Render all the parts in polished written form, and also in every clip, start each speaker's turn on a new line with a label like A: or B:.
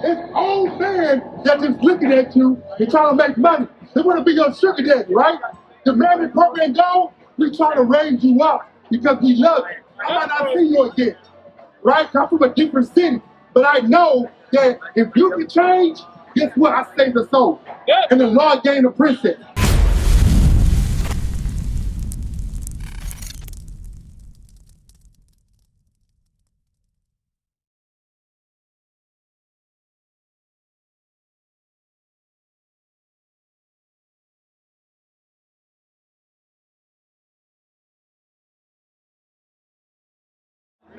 A: It's old men that just looking at you and trying to make money. They want to be your sugar daddy, right? The married program go, we try to raise you up because we love you. I might not see you again, right? I'm from a different city, but I know that if you can change, guess what? I saved the soul. And the Lord gained the princess.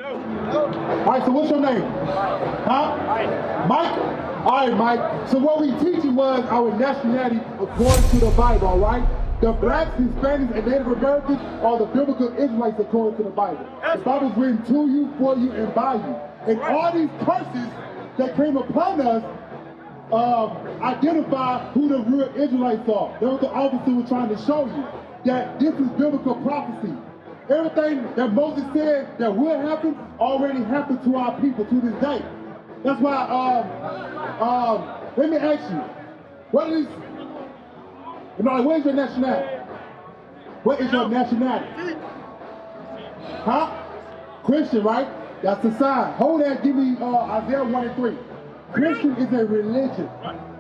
A: All right, so what's your name? Huh? Mike. All right, Mike. So what we teaching was our nationality according to the Bible, all right? The blacks, Hispanics, and Native Americans are the biblical Israelites according to the Bible. The Bible's written to you, for you, and by you. And all these curses that came upon us identify who the real Israelites are. That was the officer was trying to show you, that this is biblical prophecy. Everything that Moses said that will happen already happened to our people to this day. That's why, let me ask you, what is your nationality? What is your nationality? Huh? Christian, right? That's the sign. Hold that, give me Isaiah 1 and 3. Christian is a religion.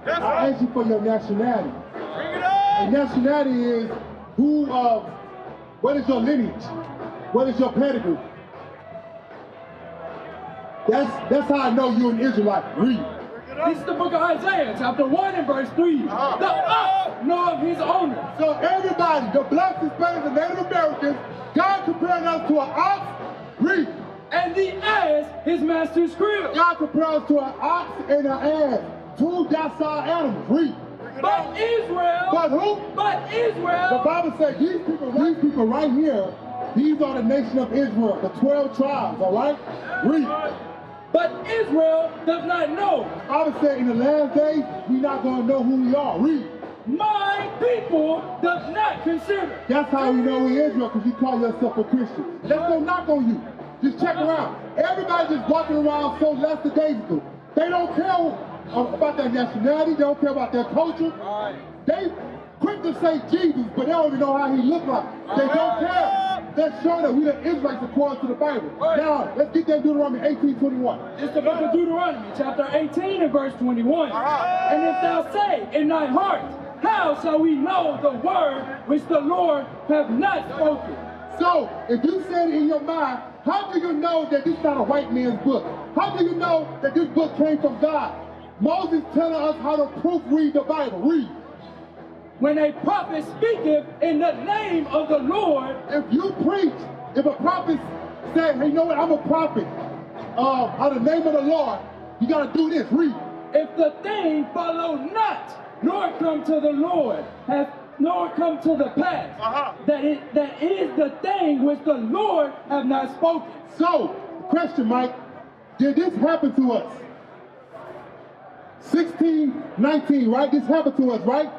A: I ask you for your nationality. And nationality is who, what is your lineage? What is your pedigree? That's how I know you're an Israelite. Read.
B: This is the book of Isaiah, chapter 1 and verse 3. The ox knoweth his owner.
A: So everybody, the blacks, Hispanics, and Native Americans, God compared us to an ox. Read.
B: And the ass his master's crib.
A: God compared us to an ox and an ass. Two docile animals. Read.
B: But Israel.
A: But who?
B: But Israel.
A: The Bible says these people right here, these are the nation of Israel, the 12 tribes, all right? Read.
B: But Israel does not know.
A: The Bible said in the last days, we're not going to know who we are. Read.
B: My people does not consider.
A: That's how we know we Israel, because you call yourself a Christian. Let's go knock on you. Just check around. Everybody just walking around so lackadaisical. They don't care about their nationality. They don't care about their culture. They quick to say Jesus, but they don't even know how he look like. They don't care. Let's show that we the Israelites according to the Bible. Now, let's get that Deuteronomy 18:21.
B: It's the book of Deuteronomy, chapter 18 and verse 21. And if thou say in thy heart, how shall we know the word which the Lord hath not spoken?
A: So, if you said it in your mind, how do you know that this is not a white man's book? How do you know that this book came from God? Moses telling us how to proofread the Bible. Read.
B: When a prophet speaketh in the name of the Lord.
A: If you preach, if a prophet said, hey, you know what, I'm a prophet, out of the name of the Lord, you got to do this. Read.
B: If the thing follow not, nor come to the Lord, nor come to the pass, that is the thing which the Lord have not spoken.
A: So, question, Mike, did this happen to us? 1619, right? This happened to us, right?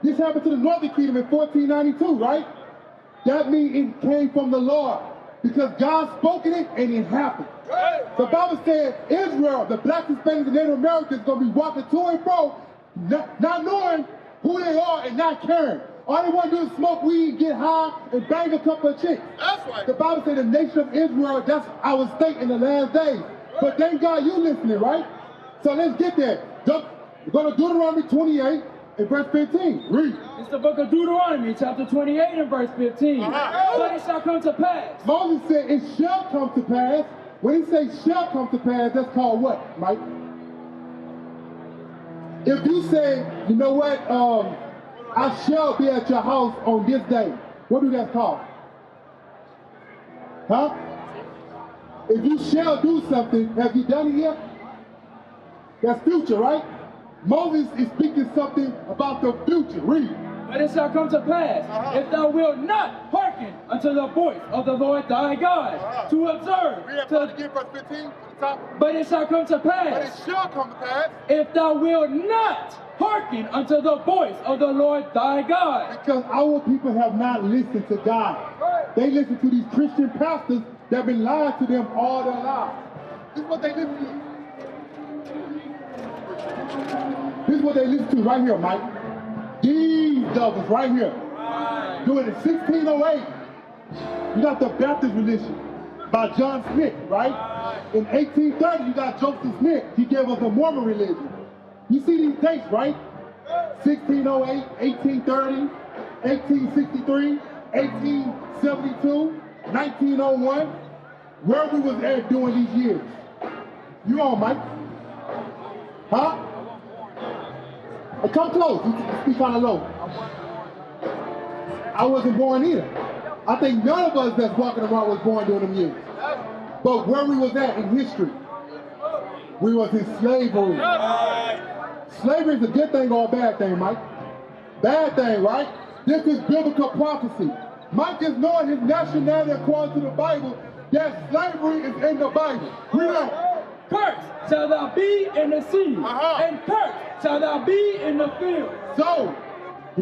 A: This happened to the Northern Kingdom in 1492, right? That means it came from the Lord, because God spoke it and it happened. The Bible said Israel, the blacks, Hispanics, and Native Americans, going to be walking to and fro, not knowing who they are and not caring. All they want to do is smoke weed, get high, and bang a couple of chicks.
C: That's right.
A: The Bible said the nation of Israel, that's our state in the last days. But thank God you listening, right? So let's get there. Go to Deuteronomy 28 and verse 15. Read.
B: It's the book of Deuteronomy, chapter 28 and verse 15. But it shall come to pass.
A: Moses said it shall come to pass. When he says shall come to pass, that's called what, Mike? If you say, you know what, I shall be at your house on this day, what do that call? Huh? If you shall do something, have you done it yet? That's future, right? Moses is speaking something about the future. Read.
B: But it shall come to pass, if thou wilt not hearken unto the voice of the Lord thy God, to observe.
A: Read that part again, verse 15 to the top.
B: But it shall come to pass.
A: But it shall come to pass.
B: If thou wilt not hearken unto the voice of the Lord thy God.
A: Because our people have not listened to God. They listen to these Christian pastors that have been lying to them all their lives. This is what they listen to. This is what they listen to right here, Mike. These devils right here. Doing it in 1608. You got the Baptist religion by John Smith, right? In 1830, you got Joseph Smith. He gave us the Mormon religion. You see these dates, right? 1608, 1830, 1863, 1872, 1901. Where we was at during these years? You on, Mike? Huh? Hey, come close. You speak kind of low. I wasn't born either. I think none of us that's walking around was born during them years. But where we was at in history, we was in slavery. Slavery is a good thing or a bad thing, Mike? Bad thing, right? This is biblical prophecy. Mike is knowing his nationality according to the Bible, that slavery is in the Bible. Read on.
B: Cursed shall thou be in the city, and cursed shall thou be in the field.
A: So,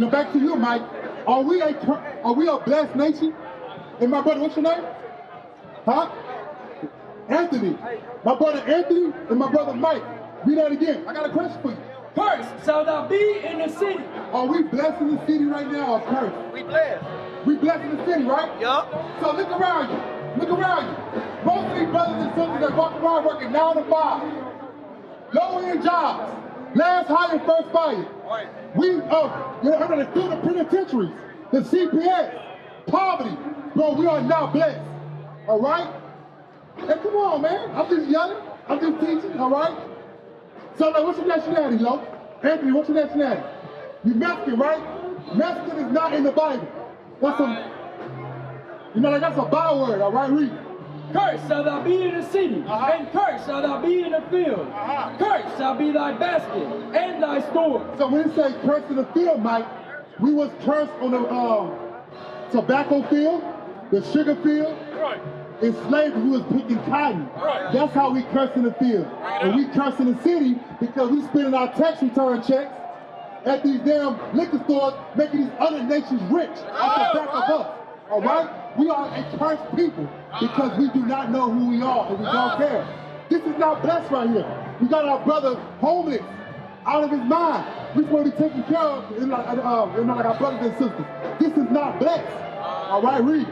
A: back to you, Mike. Are we a blessed nation? And my brother, what's your name? Huh? Anthony. My brother Anthony and my brother Mike. Read that again. I got a question for you.
B: Cursed shall thou be in the city.
A: Are we blessed in the city right now or cursed?
C: We blessed.
A: We blessed in the city, right?
C: Yup.
A: So look around you. Look around you. Most of these brothers and sisters that walk around working 9 to 5. Low-end jobs. Last hire, first fire.
C: Right.
A: We under the penitentiaries, the CPS, poverty. Bro, we are not blessed. All right? Hey, come on, man. I'm just yelling. I'm just teaching, all right? So, like, what's your nationality, yo? Anthony, what's your nationality? You Mexican, right? Mexican is not in the Bible. That's that's a byword, all right? Read.
B: Cursed shall thou be in the city, and cursed shall thou be in the field. Cursed shall be thy basket and thy store.
A: So when it says cursed in the field, Mike, we was cursed on the tobacco field, the sugar field.
C: Right.
A: In slavery, we was picking cotton.
C: Right.
A: That's how we curse in the field. And we curse in the city because we spending our tax return checks at these damn liquor stores, making these other nations rich off the back of us. All right? We are a cursed people because we do not know who we are and we don't care. This is not blessed right here. We got our brother homeless, out of his mind. We're supposed to be taken care of like our brothers and sisters. This is not blessed. All right, read.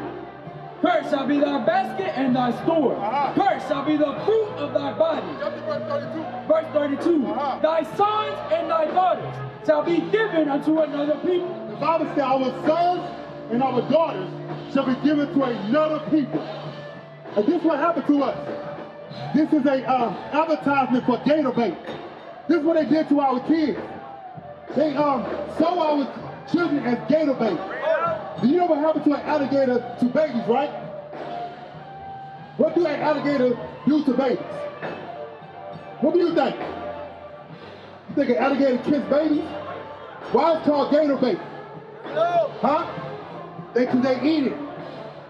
B: Cursed shall be thy basket and thy store. Cursed shall be the fruit of thy body.
A: Jump to verse 32.
B: Verse 32. Thy sons and thy daughters shall be given unto another people.
A: The Bible says our sons and our daughters shall be given to another people. And this is what happened to us. This is a advertisement for gator bait. This is what they did to our kids. They sold our children as gator bait. Do you know what happened to an alligator to babies, right? What do an alligator do to babies? What do you think? You think an alligator kiss babies? Why is it called gator bait?
C: No.
A: Huh? Because they eat it.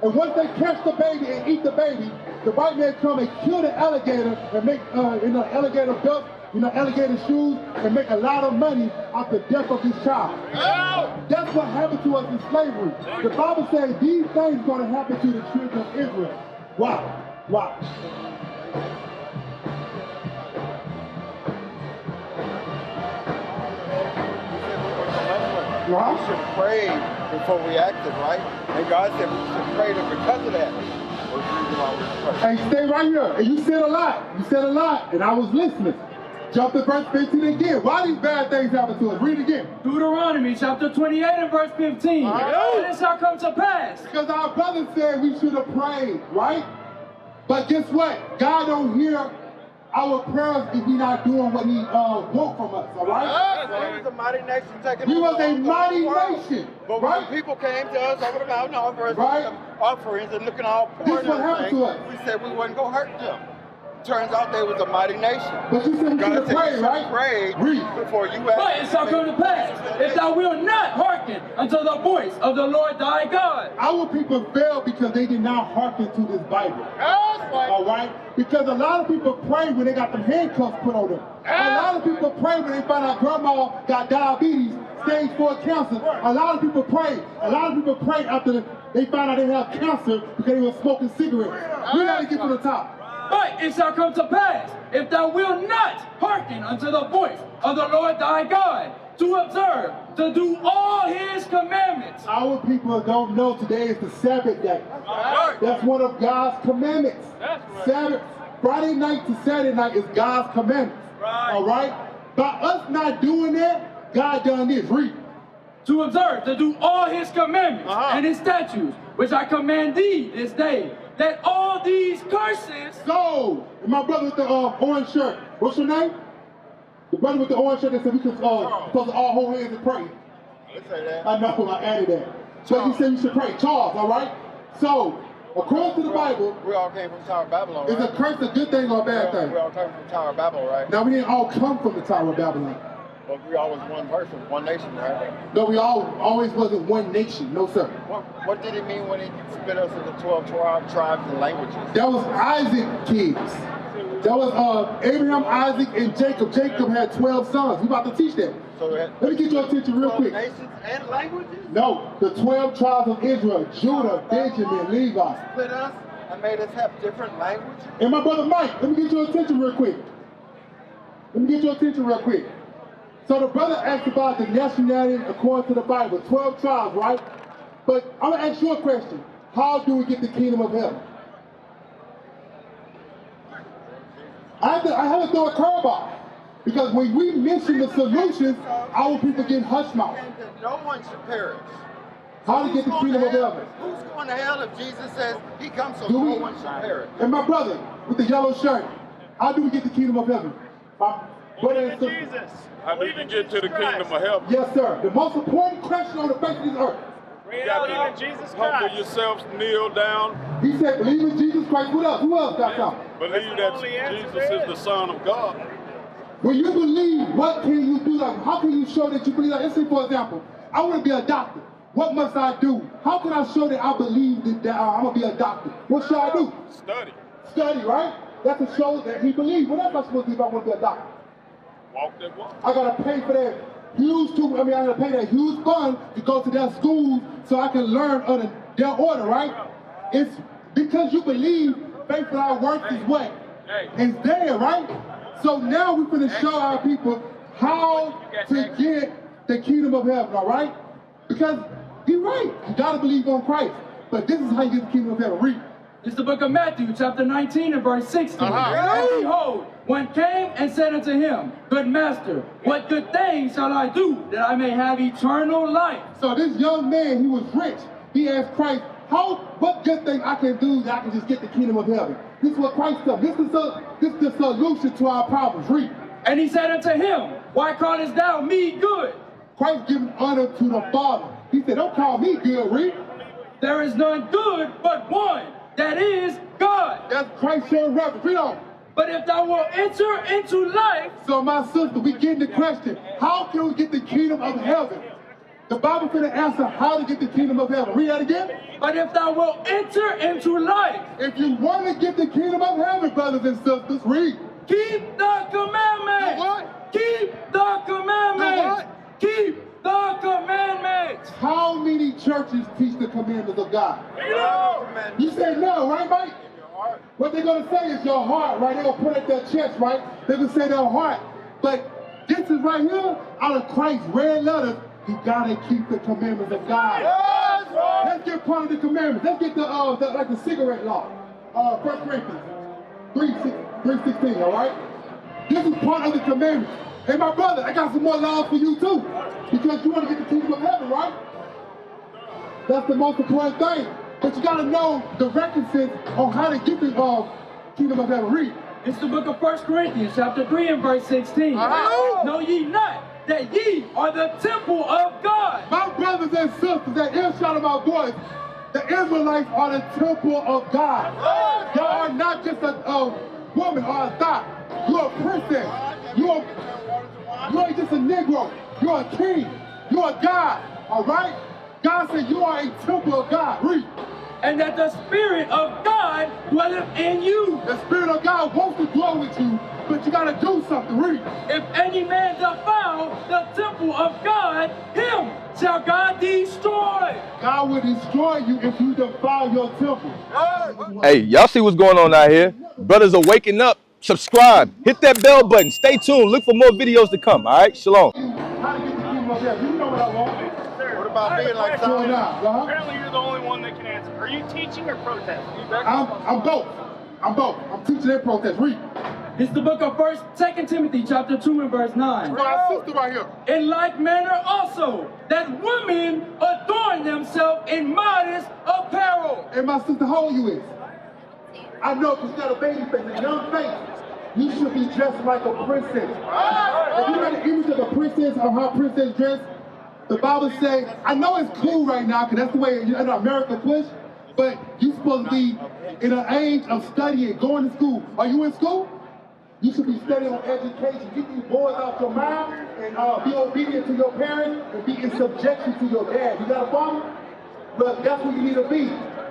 A: And once they catch the baby and eat the baby, the white man come and kill the alligator and make alligator belt, alligator shoes, and make a lot of money off the death of his child.
C: No.
A: That's what happened to us in slavery. The Bible says these things are going to happen to the children of Israel. Why? Why?
C: We should pray before we acted, right? And God said we should pray because of that.
A: Hey, stay right here. And you said a lot. You said a lot, and I was listening. Jump to verse 15 again. Why these bad things happen to us? Read again.
B: Deuteronomy chapter 28 and verse 15. And it shall come to pass.
A: Because our brother said we should have prayed, right? But guess what? God don't hear our prayers if we're not doing what he want from us, all right?
C: We was a mighty nation taking
A: We was a mighty nation,
C: but
A: right?
C: when people came to us over the mountain offers,
A: Right.
C: offerings and looking all poor
A: This what happened to us.
C: we said we wasn't going to hurt them. Turns out they was a mighty nation.
A: But you said we should have prayed, right?
C: Prayed
A: Read.
C: before you
B: But it shall come to pass, if thou wilt not hearken unto the voice of the Lord thy God.
A: Our people failed because they did not hearken to this Bible.
C: That's right.
A: All right? Because a lot of people pray when they got them handcuffs put on them. A lot of people pray when they find out grandma got diabetes, stage 4 cancer. A lot of people pray. A lot of people pray after they find out they have cancer because they were smoking cigarettes. We got to get to the top.
B: But it shall come to pass, if thou wilt not hearken unto the voice of the Lord thy God, to observe, to do all his commandments.
A: Our people don't know today is the Sabbath day. That's one of God's commandments. Sabbath, Friday night to Saturday night is God's commandments. All right? By us not doing that, God done this. Read.
B: To observe, to do all his commandments and his statutes, which I command thee this day, that all these curses.
A: So, my brother with the orange shirt, what's your name? The brother with the orange shirt that said we could supposed to all hold hands and pray.
C: Let's say that.
A: I know, I added that. So you said we should pray. Charles, all right? So, according to the Bible,
C: We all came from Tower of Babylon,
A: is
C: right?
A: a curse a good thing or a bad thing?
C: We all came from Tower of Babylon, right?
A: Now, we didn't all come from the Tower of Babylon.
C: But we always one person, one nation, right?
A: No, we always wasn't one nation. No, sir.
C: What did it mean when he split us into 12 tribes and languages?
A: That was Isaac kids. That was Abraham, Isaac, and Jacob. Jacob had 12 sons. We about to teach that.
C: So
A: Let me get your attention real
C: 12
A: quick.
C: nations and languages?
A: No, the 12 tribes of Israel, Judah, Benjamin, Levi.
C: Split us and made us have different languages?
A: And my brother Mike, let me get your attention real quick. So the brother asked about the nationality according to the Bible, 12 tribes, right? But I'm gonna ask you a question. How do we get the kingdom of heaven? I have to throw a curveball. Because when we mention the solutions, our people get hush mouth.
C: And that no one should perish.
A: How to get the kingdom of heaven?
C: Who's going to hell if Jesus says he comes so
A: Do
C: no
A: we-
C: one should perish?
A: And my brother with the yellow shirt, how do we get the kingdom of heaven? My brother and sister.
D: Jesus.
E: How do you get to the kingdom of heaven?
A: Yes, sir. The most important question on the face of this earth.
E: You got
D: Believe in Jesus
E: to humble
D: Christ.
E: yourselves, kneel down,
A: He said, believe in Jesus Christ. What else? Who else got something?
E: believe
D: the
E: that
D: only answer
E: Jesus
D: there
E: is
D: is.
E: the Son of God.
A: When you believe, what can you do? Like, how can you show that you believe? Like, let's say, for example, I want to be a doctor. What must I do? How can I show that I believe that I'm going to be a doctor? What should I do?
E: Study.
A: Study, right? That's to show that he believes. What else am I supposed to do if I want to be a doctor?
E: Walk that walk.
A: I got to pay for that huge I got to pay that huge fund to go to their schools so I can learn under their order, right? It's because you believe faith without works is what? It's there, right? So now we're going to show our people how to get the kingdom of heaven, all right? Because you're right. You got to believe on Christ. But this is how you get the kingdom of heaven. Read.
B: It's the book of Matthew, chapter 19 and verse 16. And behold, one came and said unto him, Good master, what good thing shall I do that I may have eternal life?
A: So this young man, he was rich. He asked Christ, what good thing I can do that I can just get the kingdom of heaven? This is what Christ does. This is the solution to our problems. Read.
B: And he said unto him, Why callest thou me good?
A: Christ giving honor to the Father. He said, don't call me good, read.
B: There is none good but one, that is God.
A: That's Christ showing reverence. Read on.
B: But if thou wilt enter into life,
A: So my sister, we get the question, how can we get the kingdom of heaven? The Bible finna answer how to get the kingdom of heaven. Read that again.
B: but if thou wilt enter into life,
A: If you want to get the kingdom of heaven, brothers and sisters, read.
B: keep the commandments.
A: The what?
B: Keep the commandments.
A: The what?
B: Keep the commandments.
A: How many churches teach the commandments of God? You say no, right, Mike? What they're going to say is your heart, right? They're going to put it at their chest, right? They're going to say their heart. But this is right here, out of Christ's red letters, you got to keep the commandments of God. Let's get part of the commandments. Let's get the cigarette law. 1 Corinthians 3:16, all right? This is part of the commandments. Hey, my brother, I got some more laws for you too. Because you want to get the kingdom of heaven, right? That's the most important thing. But you got to know the recompense on how to get the kingdom of heaven. Read.
B: It's the book of 1 Corinthians, chapter 3 and verse 16. Know ye not that ye are the temple of God?
A: My brothers and sisters, that earshot of my voice, the Israelites are the temple of God. Y'all are not just a woman or a thought. You're a princess. You ain't just a Negro. You're a king. You're a God. All right? God said you are a temple of God. Read.
B: And that the Spirit of God dwelleth in you.
A: The Spirit of God wants to dwell with you, but you got to do something. Read.
B: If any man defile the temple of God, him shall God destroy.
A: God will destroy you if you defile your temple.
D: Hey, y'all see what's going on out here? Brothers are waking up. Subscribe. Hit that bell button. Stay tuned. Look for more videos to come. All right? Shalom.
A: How to get the kingdom of heaven? You know what I want.
C: What about being like
A: Going
C: Zion?
A: out.
F: Apparently you're the only one that can answer. Are you teaching or protesting?
A: I'm both. I'm both. I'm teaching and protest. Read.
B: This is the book of 2 Timothy chapter 2 and verse 9.
A: My sister right here.
B: In like manner also, that women adorn themselves in modest apparel.
A: And my sister, how old you is? I know because you got a baby face, a young face. You should be dressed like a princess. If you got an image of a princess or how a princess dress, the Bible says, I know it's cool right now because that's the way America push, but you're supposed to be in an age of studying, going to school. Are you in school? You should be studying on education. Get these boys out your mind and be obedient to your parents and be in subjection to your dad. You got a father? Look, that's what you need to be.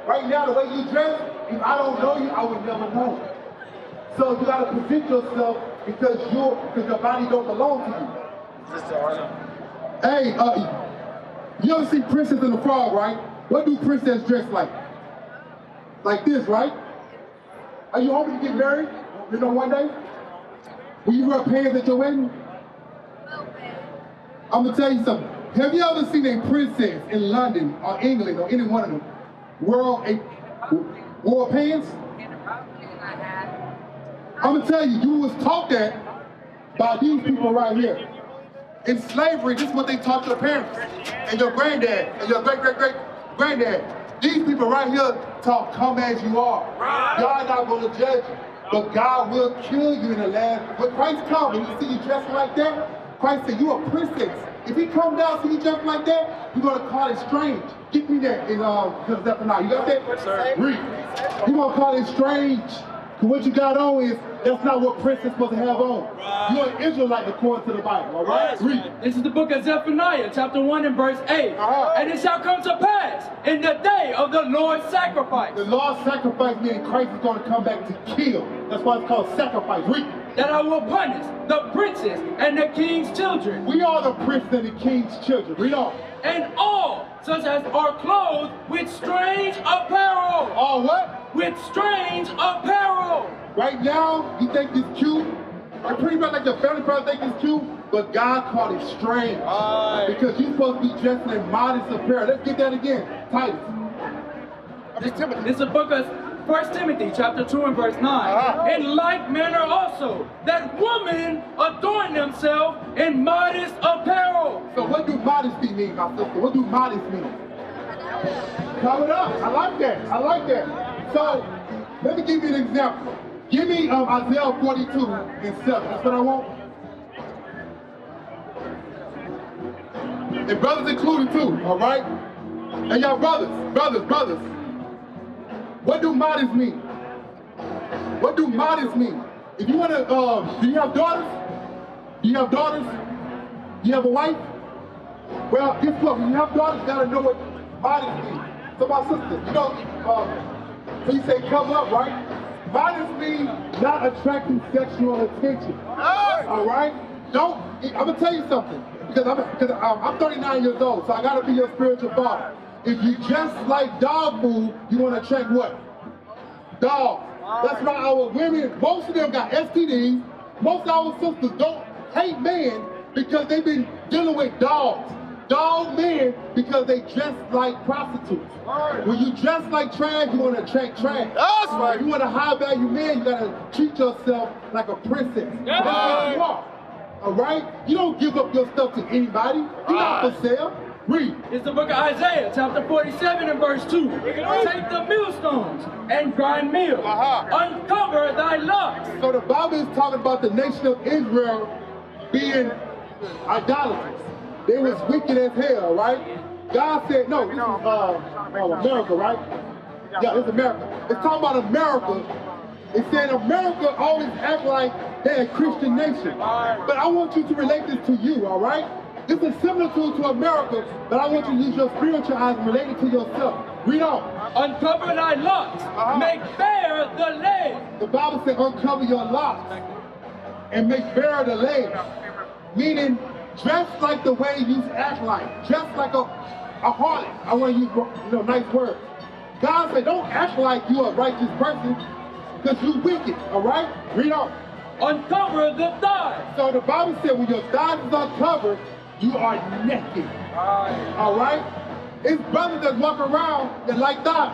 A: Right now, the way you dress, if I don't know you, I would never know. So you got to present yourself because your body don't belong to you. Hey, you ever see Princess and the Frog, right? What do princess dress like? Like this, right? Are you hoping to get married? You know, one day? Will you wear pants at your wedding? I'm gonna tell you something. Have you ever seen a princess in London or England or any one of them wore pants? I'm gonna tell you, you was taught that by these people right here. In slavery, this is what they taught your parents and your granddad and your great-great-great-granddad. These people right here taught, come as you are. God not gonna judge you, but God will kill you in the last. When Christ comes and you see you dressed like that, Christ said, you a princess. If he come down and see you dressed like that, you're gonna call it strange. Get me that in Zephaniah. You got that? Read. You're gonna call it strange. Because what you got on is, that's not what princess supposed to have on. You're an Israelite according to the Bible, all right? Read.
B: This is the book of Zephaniah, chapter 1 and verse 8. And it shall come to pass in the day of the Lord's sacrifice.
A: The Lord's sacrifice meaning Christ is going to come back to kill. That's why it's called sacrifice. Read.
B: That I will punish the princes and the king's children.
A: We are the princes and the king's children. Read on.
B: And all such as are clothed with strange apparel.
A: All what?
B: With strange apparel.
A: Right now, you think it's cute. And pretty much like your family probably think it's cute, but God called it strange. Because you're supposed to be dressed in modest apparel. Let's get that again. Titus.
B: This is the book of 1 Timothy chapter 2 and verse 9. In like manner also, that women adorn themselves in modest apparel.
A: So what do modesty mean, my sister? What do modest mean? Cover it up. I like that. I like that. So let me give you an example. Give me Isaiah 42 and 7. That's what I want. And brothers included too, all right? And y'all brothers. What do modest mean? What do modest mean? If you want to, do you have daughters? Do you have daughters? Do you have a wife? Well, guess what? When you have daughters, you got to know what modest means. So my sister, you know, so you say come up, right? Modest means not attracting sexual attention. All right? Don't, I'm going to tell you something. Because I'm 39 years old, so I got to be your spiritual father. If you just like dog food, you want to attract what? Dogs. That's why our women, most of them got STDs. Most of our sisters don't hate men because they've been dealing with dogs. Dog men because they dress like prostitutes. When you dress like trash, you want to attract trash.
C: That's right.
A: If you want a high value man, you got to treat yourself like a princess. That's what you are. All right? You don't give up your stuff to anybody. You're not for sale. Read.
B: It's the book of Isaiah, chapter 47 and verse 2. Take the millstones and grind meal. Uncover thy locks.
A: So the Bible is talking about the nation of Israel being idolaters. They was wicked as hell, right? God said, no, this is America, right? Yeah, it's America. It's talking about America. It said America always act like they're a Christian nation. But I want you to relate this to you, all right? This is similar to America, but I want you to use your spiritual eyes and relate it to yourself. Read on.
B: Uncover thy locks, make bare the legs.
A: The Bible said uncover your locks and make bare the legs. Meaning Dress like the way you act like. Dress like a harlot. I want to use nice words. God said, don't act like you're a righteous person because you're wicked, all right? Read on.
B: Uncover the thighs.
A: So the Bible said when your thighs is uncovered, you are naked, all right? It's brothers that walk around that like thighs,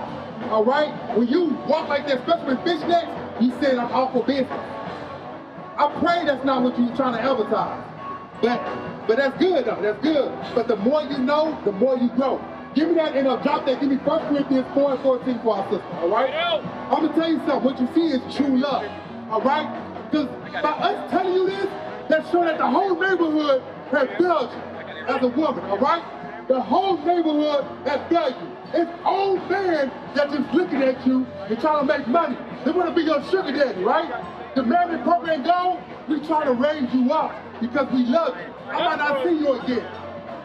A: all right? When you walk like that, especially with fishnets, you said I'm out for business. I pray that's not what you're trying to advertise. But that's good though, that's good. But the more you know, the more you grow. Give me that and drop that. Give me 1 Corinthians 4 and 14 for our sister, all right? I'm gonna tell you something. What you see is true love, all right? Because by us telling you this, that's showing that the whole neighborhood has failed you as a woman, all right? The whole neighborhood has failed you. It's old men that just looking at you and trying to make money. They want to be your sugar daddy, right? The marriage program gone, we try to raise you up because we love you. I might not see you again,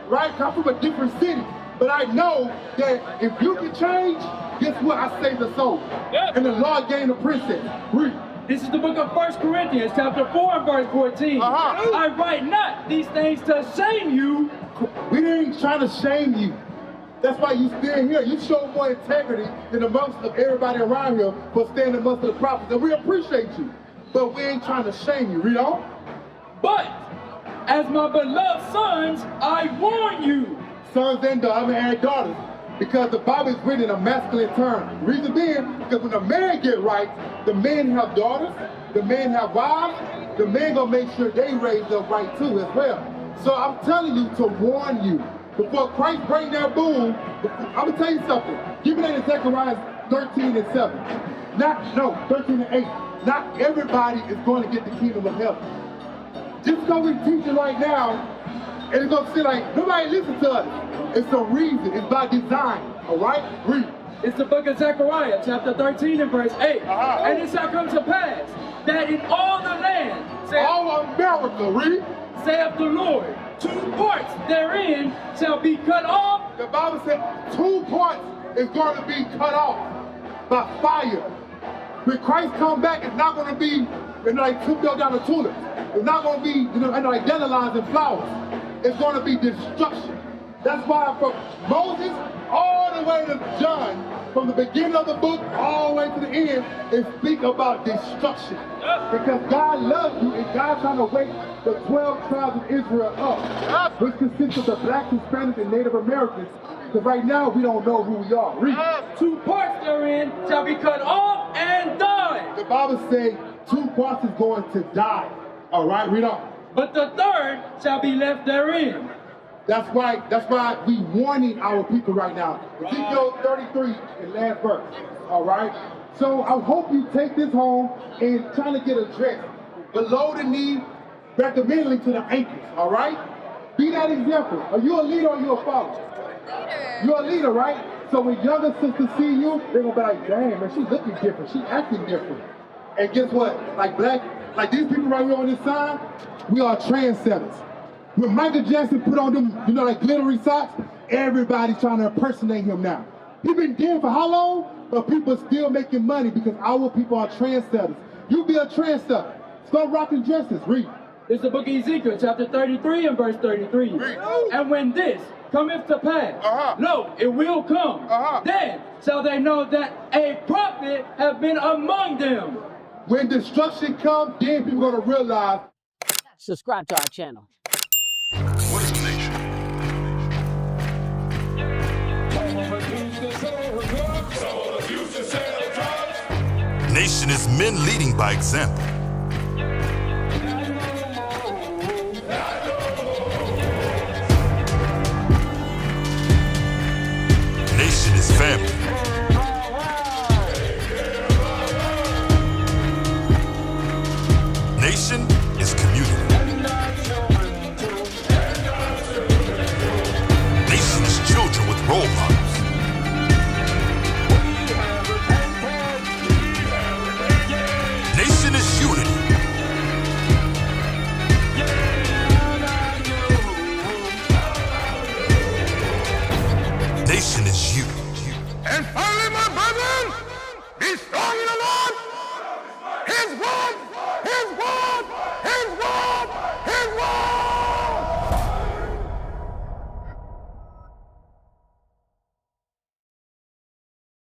A: right? I'm from a different city, but I know that if you can change, guess what? I save the soul. And the Lord gained the princess. Read.
B: This is the book of 1 Corinthians, chapter 4 and verse 14. I write not these things to shame you.
A: We ain't trying to shame you. That's why you still here. You show more integrity than amongst of everybody around here for standing amongst the prophets. And we appreciate you. But we ain't trying to shame you. Read on.
B: But as my beloved sons, I warn you.
A: Sons and daughters, and daughters. Because the Bible is written in a masculine term. Reason being, because when the man get right, the men have daughters, the men have wives, the men gonna make sure they raise up right too as well. So I'm telling you to warn you. Before Christ bring that boom, I'm gonna tell you something. Give me that in Zechariah 13 and 7. 13 and 8. Not everybody is going to get the kingdom of heaven. Just because we teach it right now, and it's gonna seem like nobody listens to us. It's a reason, it's by design, all right? Read.
B: It's the book of Zechariah, chapter 13 and verse 8. And it shall come to pass that in all the land,
A: all America, read.
B: Saith the Lord, 2 parts therein shall be cut off.
A: The Bible said 2 parts is going to be cut off by fire. When Christ come back, it's not going to be like took down the tulips. It's not going to be like dandelions and flowers. It's going to be destruction. That's why from Moses all the way to John, from the beginning of the book all the way to the end, it speak about destruction. Because God loves you and God's trying to wake the 12 tribes of Israel up, which consists of the blacks, Hispanics, and Native Americans. Because right now we don't know who we are. Read.
B: 2 parts therein shall be cut off and die.
A: The Bible says 2 parts is going to die. All right, read on.
B: But the third shall be left therein.
A: That's why we warning our people right now. Ezekiel 33 in last verse. All right. So I hope you take this home and trying to get a dress below the knee, recommendedly to the ankles. All right. Be that example. Are you a leader or are you a follower? Leader. You're a leader, right? So when younger sisters see you, they're gonna be like, damn, man, she's looking different. She's acting different. And guess what? Like these people right here on this side, we are trendsetters. When Michael Jackson put on them, like glittery socks, everybody's trying to impersonate him now. He's been dead for how long? But people are still making money because our people are trendsetters. You be a trendsetter. Start rocking dresses. Read.
B: It's the book of Ezekiel, chapter 33 and verse 33.
A: Read.
B: And when this cometh to pass, lo, it will come. Then shall they know that a prophet have been among them.
A: When destruction comes, then people are going to realize.
G: Subscribe to our channel.
H: What is the nation? Nation is men leading by example. Nation is family. Nation is community. Nation is children with role models.